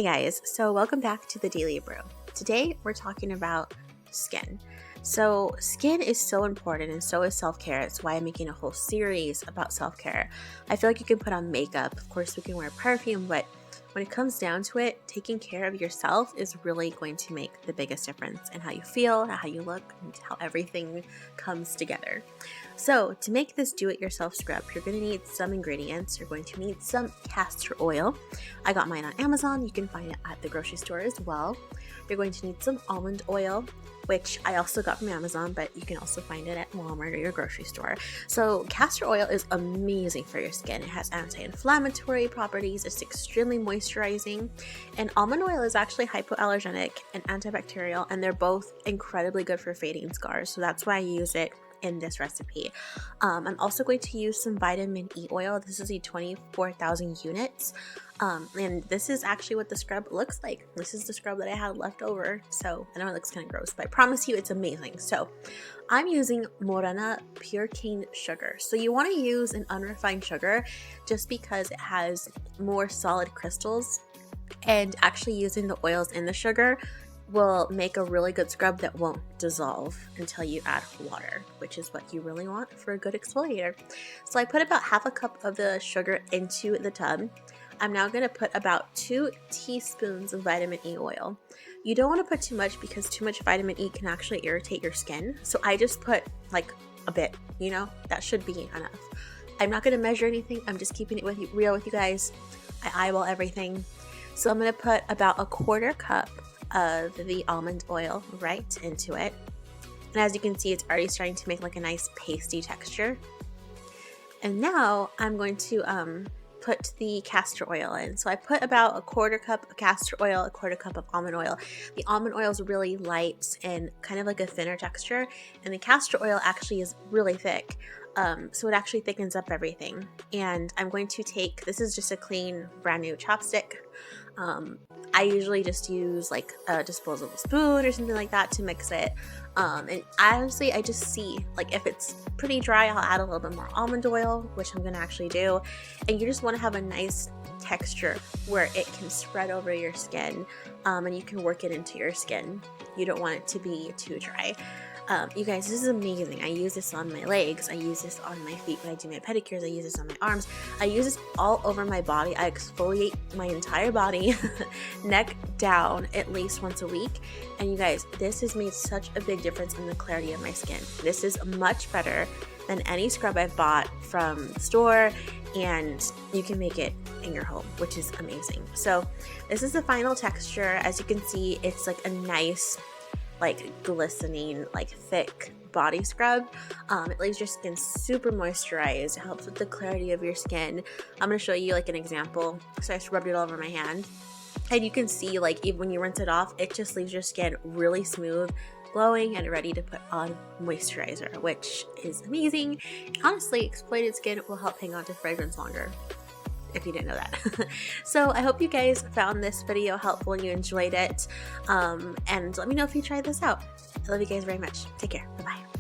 guys, so welcome back to the Daily Brew. Today we're talking about skin. So skin is so important and so is self-care. It's why I'm making a whole series about self-care. I feel like you can put on makeup, of course we can wear perfume, but when it comes down to it, taking care of yourself is really going to make the biggest difference in how you feel, how you look, and how everything comes together. So to make this do-it-yourself scrub, you're going to need some ingredients. You're going to need some castor oil. I got mine on Amazon. You can find it at the grocery store as well. You're going to need some almond oil, which I also got from Amazon, but you can also find it at Walmart or your grocery store. So castor oil is amazing for your skin. It has anti-inflammatory properties, it's extremely moisturizing, and almond oil is actually hypoallergenic and antibacterial, and they're both incredibly good for fading scars. So that's why I use it in this recipe. I'm also going to use some vitamin E oil. This is a 24,000 units. And this is actually what the scrub looks like. This is the scrub that I had left over. So I know it looks kind of gross, but I promise you it's amazing. So I'm using Morena pure cane sugar. So you want to use an unrefined sugar just because it has more solid crystals, and actually using the oils in the sugar will make a really good scrub that won't dissolve until you add water, which is what you really want for a good exfoliator. So I put about half a cup of the sugar into the tub. I'm now going to put about 2 teaspoons of vitamin E oil. You don't want to put too much because too much vitamin E can actually irritate your skin. So I just put like a bit, that should be enough. I'm not going to measure anything. I'm just keeping it real with you guys. I eyeball everything. So I'm going to put about a 1/4 cup of the almond oil right into it. And as you can see, it's already starting to make like a nice pasty texture. And now I'm going to put the castor oil in. So I put about a 1/4 cup of castor oil, a 1/4 cup of almond oil. The almond oil is really light and kind of like a thinner texture, and the castor oil actually is really thick. So it actually thickens up everything. And I'm going to take, this is just a clean, brand new chopstick. I usually just use like a disposable spoon or something like that to mix it. And honestly, I just see, like, if it's pretty dry, I'll add a little bit more almond oil, which I'm going to actually do. And you just want to have a nice texture where it can spread over your skin, and you can work it into your skin. You don't want it to be too dry. You guys, this is amazing. I use this on my legs. I use this on my feet when I do my pedicures. I use this on my arms. I use this all over my body. I exfoliate my entire body, neck down, at least once a week. And you guys, this has made such a big difference in the clarity of my skin. This is much better than any scrub I've bought from the store, and you can make it in your home, which is amazing. So this is the final texture. As you can see, it's like a nice, like glistening, like thick body scrub. It leaves your skin super moisturized. It helps with the clarity of your skin. I'm going to show you like an example. So I just rubbed it all over my hand, and you can see, like, even when you rinse it off, it just leaves your skin really smooth, glowing, and ready to put on moisturizer, which is amazing. Honestly, exfoliated skin will help hang on to fragrance longer, if you didn't know that. So I hope you guys found this video helpful and you enjoyed it. And let me know if you tried this out. I love you guys very much. Take care. Bye-bye.